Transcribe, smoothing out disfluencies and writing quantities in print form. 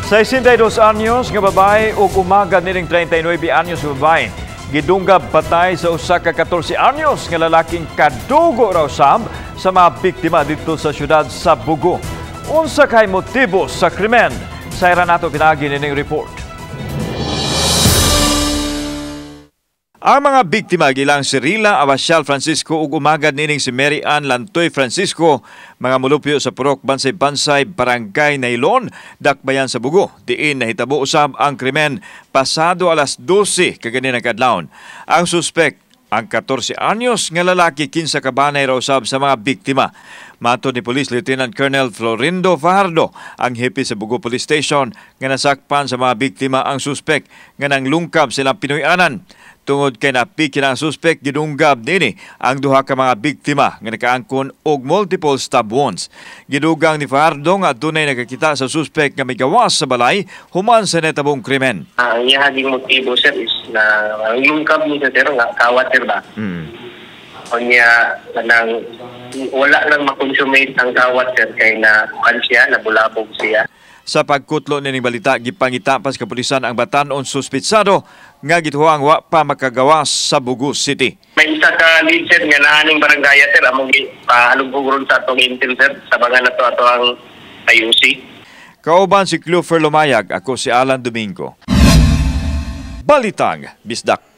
62 anyos nga babae ug umaga nining 39 anyos nga babae gidunggab patay sa usa ka 14 anyos nga lalaking kadugo raw sab sa mga biktima dito sa syudad sa Bugo. Unsa kay motibo sa krimen? Sayra nato pinagi nining report. Ang mga biktima gilang si Rila Abasial Francisco ug umagad nining si Mary Ann Lantoy Francisco, mga mulupyo sa Purok Bansay-Bansay, Barangay Nailon, Dakbayan sa Bugo. Diin nahitabo usab ang krimen pasado alas 12 kaganinang kadlawon. Ang suspek, ang 14 anyos nga lalaki, 15 kabanay raw usab sa mga biktima. Matod ni Police Lieutenant Colonel Florindo Fajardo, ang hepe sa Bugo Police Station, nga nasakpan sa mga biktima ang suspek nga nanglungkab silang Pinoy-anan. Tungod kay napiki na ang suspek, gidunggab nini ang duha ka mga biktima nga nakaangkon og multiple stab wounds. Gidugang ni Fajardo nga dunay nakakita sa suspek nga may gawas sa balay human sa netabong krimen. Ang iyahaging motibo, sir, is na ang lungkab niya, sir, nga kawat, sir, ba? O niya, wala lang makonsummate ang kawat, sir, kay na kukan siya, nabulabog siya. Sa pagkutlo nining balita, gipangita pa sa kapulisan ang batan-on suspitsado nga gituhang wa pa makagawas sa Bugo City. May isa ka lead, sir, nga naaning barangaya, sir, among pahalugbugon sa atong intel, sir, sa mga nato ato ang IUC. Kauban si Clover Lumayag, ako si Alan Domingo. Balitang Bisdak.